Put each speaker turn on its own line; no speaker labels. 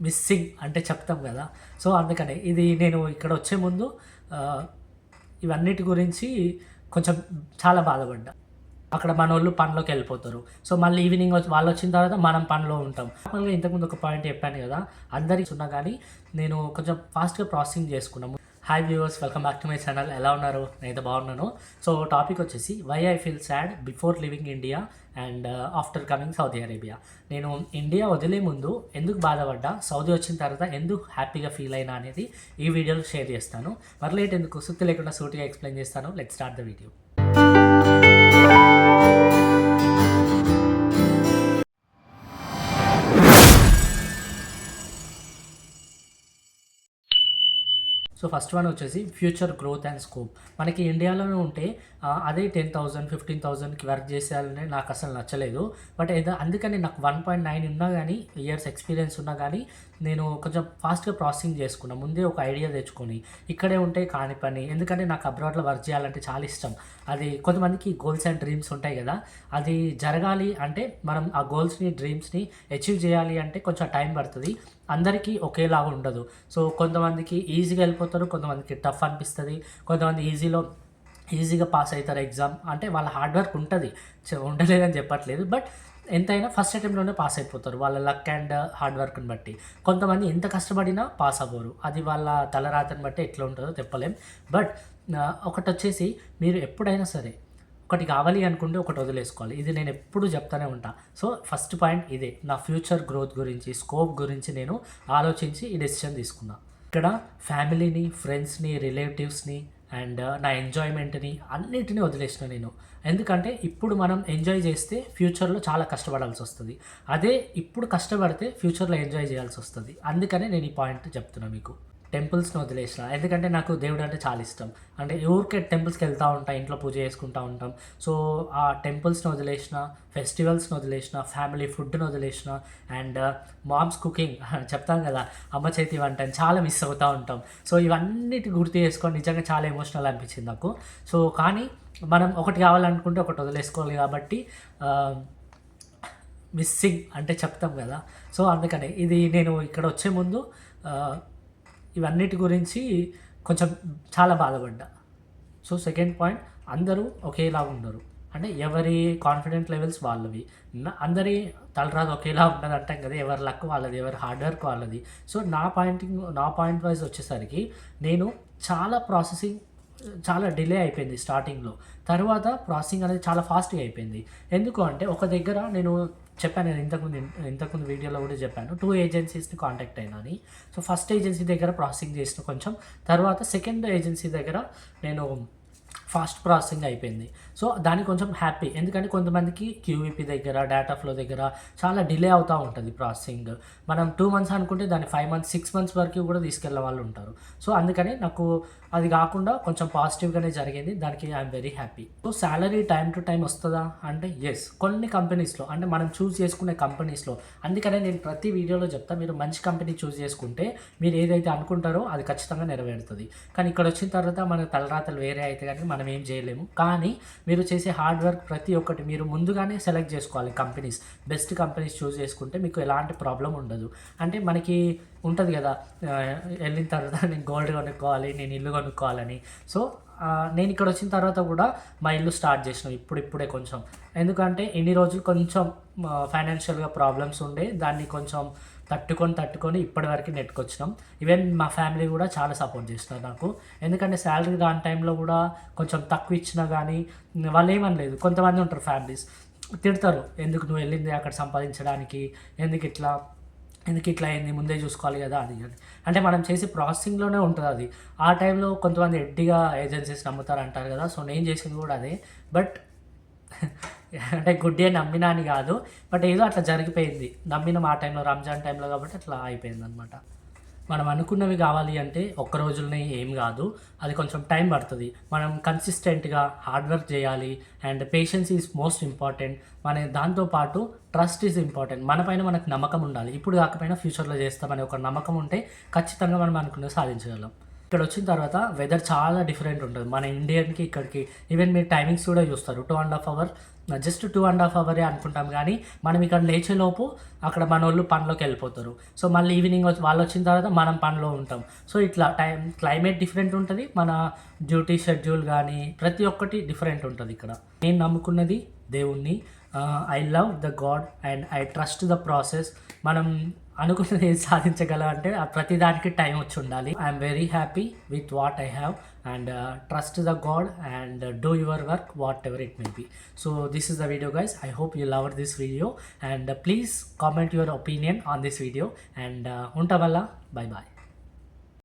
Missing అంటే చెప్తాం కదా. సో అందుకనే ఇది నేను ఇక్కడ వచ్చే ముందు ఇవన్నిటి గురించి కొంచెం చాలా బాధపడ్డా. అక్కడ మనోళ్ళు పనిలోకి వెళ్ళిపోతారు. సో మళ్ళీ ఈవినింగ్ వాళ్ళు వచ్చిన తర్వాత మనం పనిలో ఉంటాం. నార్మల్గా ఇంతకుముందు ఒక పాయింట్ చెప్పాను కదా, అందరికి ఉన్నా కానీ నేను కొంచెం ఫాస్ట్గా ప్రాసెసింగ్ చేసుకున్నాము. Hi viewers, welcome back to my channel. ఎలా ఉన్నారు? నేనైతే బాగున్నాను. సో టాపిక్ వచ్చేసి why I feel sad before living India and after coming Saudi Arabia. నేను ఇండియా వదిలే ముందు ఎందుకు బాధపడ్డా, సౌదీ వచ్చిన తర్వాత ఎందుకు హ్యాపీగా ఫీల్ అయినా అనేది ఈ వీడియోలో షేర్ చేస్తాను. మరి లేట్ ఎందుకు, సుత్తి లేకుండా సూటిగా ఎక్స్ప్లెయిన్ చేస్తాను. Let's start the video. So first one వచ్చేసి ఫ్యూచర్ గ్రోత్ అండ్ స్కోప్. మనకి ఇండియాలోనే ఉంటే అదే 10,000 15,000కి వర్క్ చేసేయాలని నాకు అసలు నచ్చలేదు. బట్ అందుకని నాకు 1.9 ఉన్నా కానీ, ఇయర్స్ ఎక్స్పీరియన్స్ ఉన్నా కానీ నేను కొంచెం ఫాస్ట్గా ప్రాసెసింగ్ చేసుకున్నాను. ముందే ఒక ఐడియా తెచ్చుకొని ఇక్కడే ఉంటే కాని పని. ఎందుకంటే నాకు అబ్రాడ్లో వర్క్ చేయాలంటే చాలా ఇష్టం. అది కొంతమందికి గోల్స్ అండ్ డ్రీమ్స్ ఉంటాయి కదా, అది జరగాలి అంటే మనం ఆ గోల్స్ని డ్రీమ్స్ని అచీవ్ చేయాలి అంటే కొంచెం టైం పడుతుంది. అందరికీ ఒకేలాగా ఉండదు. సో కొంతమందికి ఈజీగా వెళ్ళిపోతారు, కొంతమందికి టఫ్ అనిపిస్తుంది, కొంతమంది ఈజీగా పాస్ అవుతారు ఎగ్జామ్. అంటే వాళ్ళ హార్డ్ వర్క్ ఉంటుంది, ఉండలేదని చెప్పట్లేదు. బట్ ఎంతైనా ఫస్ట్ అటెంప్ట్లోనే పాస్ అయిపోతారు వాళ్ళ లక్ అండ్ హార్డ్ వర్క్ని బట్టి. కొంతమంది ఎంత కష్టపడినా పాస్ అవ్వరు, అది వాళ్ళ తలరాతని బట్టి ఎట్లా ఉంటుందో చెప్పలేం. బట్ ఒకటి వచ్చేసి, మీరు ఎప్పుడైనా సరే ఒకటి కావాలి అనుకుంటే ఒకటి వదిలేసుకోవాలి. ఇది నేను ఎప్పుడు చెప్తానే ఉంటా. సో ఫస్ట్ పాయింట్ ఇదే. నా ఫ్యూచర్ గ్రోత్ గురించి, స్కోప్ గురించి నేను ఆలోచించి ఈ డెసిషన్ తీసుకున్నా. ఇక్కడ ఫ్యామిలీని, ఫ్రెండ్స్ని, రిలేటివ్స్ని అండ్ నా ఎంజాయ్మెంట్ని అన్నిటినీ వదిలేసిన నేను. ఎందుకంటే ఇప్పుడు మనం ఎంజాయ్ చేస్తే ఫ్యూచర్లో చాలా కష్టపడాల్సి వస్తుంది. అదే ఇప్పుడు కష్టపడితే ఫ్యూచర్లో ఎంజాయ్ చేయాల్సి వస్తుంది. అందుకనే నేను ఈ పాయింట్ చెప్తున్నా మీకు. టెంపుల్స్ని వదిలేసిన, ఎందుకంటే నాకు దేవుడు అంటే చాలా ఇష్టం. అంటే ఊరికే టెంపుల్స్కి వెళ్తూ ఉంటాం, ఇంట్లో పూజ చేసుకుంటూ ఉంటాం. సో ఆ టెంపుల్స్ని వదిలేసిన, ఫెస్టివల్స్ని వదిలేసిన, ఫ్యామిలీ ఫుడ్ని వదిలేసిన అండ్ మామ్స్ కుకింగ్ చెప్తాం కదా, అమ్మ చేతి వంట చాలా మిస్ అవుతూ ఉంటాం. సో ఇవన్నిటి గుర్తు చేసుకొని నిజంగా చాలా ఎమోషనల్ అనిపించింది నాకు. సో కానీ మనం ఒకటి కావాలనుకుంటే ఒకటి వదిలేసుకోవాలి కాబట్టి మిస్సింగ్ అంటే చెప్తాం కదా. సో అందుకనే ఇది నేను ఇక్కడ వచ్చే ముందు ఇవన్నిటి గురించి కొంచెం చాలా బాధపడ్డా. సో సెకండ్ పాయింట్, అందరూ ఒకేలా ఉండరు. అంటే ఎవరి కాన్ఫిడెంట్ లెవెల్స్ వాళ్ళవి. అందరి తలరాదు ఒకేలా ఉండదు అంటాం కదా, ఎవరి లక్ వాళ్ళది, ఎవరి హార్డ్ వర్క్ వాళ్ళది. సో నా పాయింట్ వైజ్ వచ్చేసరికి నేను చాలా డిలే అయిపోయింది స్టార్టింగ్లో. తర్వాత ప్రాసెసింగ్ అనేది చాలా ఫాస్ట్గా అయిపోయింది. ఎందుకు అంటే ఒక దగ్గర నేను చెప్పాను, నేను ఇంతకుముందు వీడియోలో కూడా చెప్పాను, 2 ఏజెన్సీస్ని కాంటాక్ట్ అయినా అని. సో ఫస్ట్ ఏజెన్సీ దగ్గర ప్రాసెసింగ్ చేసిన కొంచెం, తర్వాత సెకండ్ ఏజెన్సీ దగ్గర నేను ఫాస్ట్ ప్రాసెసింగ్ అయిపోయింది. సో దానికి కొంచెం హ్యాపీ. ఎందుకంటే కొంతమందికి క్యూవీపీ దగ్గర, డేటా ఫ్లో దగ్గర చాలా డిలే అవుతూ ఉంటుంది ప్రాసెసింగ్. మనం 2 months అనుకుంటే దాన్ని 5 months 6 months వరకు కూడా తీసుకెళ్ళే వాళ్ళు ఉంటారు. సో అందుకని నాకు అది కాకుండా కొంచెం పాజిటివ్గానే జరిగింది. దానికి I'm very happy. So salary time to time వస్తుందా అంటే ఎస్, కొన్ని కంపెనీస్లో, అంటే మనం చూస్ చేసుకునే కంపెనీస్లో. అందుకనే నేను ప్రతి వీడియోలో చెప్తాను, మీరు మంచి కంపెనీ చూస్ చేసుకుంటే మీరు ఏదైతే అనుకుంటారో అది ఖచ్చితంగా నెరవేరుతుంది. కానీ ఇక్కడ వచ్చిన తర్వాత మన తలరాతలు వేరే అయితే కానీ మనం ఏం చేయలేము. కానీ మీరు చేసే హార్డ్ వర్క్ ప్రతి ఒక్కటి మీరు ముందుగానే సెలెక్ట్ చేసుకోవాలి. కంపెనీస్, బెస్ట్ కంపెనీస్ చూస్ చేసుకుంటే మీకు ఎలాంటి ప్రాబ్లం ఉండదు. అంటే మనకి ఉంటుంది కదా, వెళ్ళిన తర్వాత నేను గోల్డ్ కొనుక్కోవాలి, నేను ఇల్లు కొనుక్కోవాలని. సో నేను ఇక్కడ వచ్చిన తర్వాత కూడా మా ఇల్లు స్టార్ట్ చేసినాం ఇప్పుడే కొంచెం. ఎందుకంటే ఇన్ని రోజులు కొంచెం ఫైనాన్షియల్గా ప్రాబ్లమ్స్ ఉండే, దాన్ని కొంచెం తట్టుకొని ఇప్పటివరకు నెట్టుకొచ్చినాం. ఈవెన్ మా ఫ్యామిలీ కూడా చాలా సపోర్ట్ చేస్తున్నారు నాకు. ఎందుకంటే శాలరీ రాని టైంలో కూడా కొంచెం తక్కువ ఇచ్చినా కానీ వాళ్ళు ఏమనలేదు. కొంతమంది ఉంటారు ఫ్యామిలీస్, తిడతారు, ఎందుకు నువ్వు వెళ్ళింది అక్కడ సంపాదించడానికి, ఎందుకు ఇట్లా అయింది, ముందే చూసుకోవాలి కదా అది. అంటే మనం చేసే ప్రాసెసింగ్లోనే ఉంటుంది అది. ఆ టైంలో కొంతమంది ఎడ్డిగా ఏజెన్సీస్ నమ్ముతారు అంటారు కదా. సో నేను చేసింది కూడా అదే. బట్ అంటే గుడ్డిగా నమ్మినా అని కాదు, బట్ ఏదో అట్లా జరిగిపోయింది. నమ్మిన ఆ టైంలో, రంజాన్ టైంలో కాబట్టి అట్లా అయిపోయింది అనమాట. మనం అనుకున్నవి కావాలి అంటే ఒక్క రోజులోనే ఏం కాదు, అది కొంచెం టైం పడుతుంది. మనం కన్సిస్టెంట్గా హార్డ్ వర్క్ చేయాలి and patience is most important. దాంతోపాటు ట్రస్ట్ ఈజ్ ఇంపార్టెంట్. మన పైన మనకు నమ్మకం ఉండాలి. ఇప్పుడు కాకపోయినా ఫ్యూచర్లో చేస్తామనే ఒక నమ్మకం ఉంటే ఖచ్చితంగా మనం అనుకున్నది సాధించగలం. ఇక్కడ వచ్చిన తర్వాత వెదర్ చాలా డిఫరెంట్ ఉంటుంది మన ఇండియన్కి ఇక్కడికి. ఈవెన్ మీరు టైమింగ్స్ కూడా చూస్తారు 2.5 అవర్, జస్ట్ 2.5 అవరే అనుకుంటాం, కానీ మనం ఇక్కడ లేచేలోపు అక్కడ మన వాళ్ళు పనిలోకి వెళ్ళిపోతారు. సో మళ్ళీ ఈవినింగ్ వాళ్ళు వచ్చిన తర్వాత మనం పనిలో ఉంటాం. సో ఇట్లా క్లైమేట్ డిఫరెంట్ ఉంటుంది, మన డ్యూటీ షెడ్యూల్ కానీ ప్రతి ఒక్కటి డిఫరెంట్ ఉంటుంది ఇక్కడ. నేను నమ్ముకున్నది దేవుణ్ణి. I love the god and I trust the process. మనం అనుకున్నది ఏది సాధించగలం అంటే ప్రతి దానికి టైం వచ్చి ఉండాలి. I'm very happy with what I have and trust the god and do your work whatever it may be. So this is the video guys. I hope you loved this video and please comment your opinion on this video and unta valla bye bye.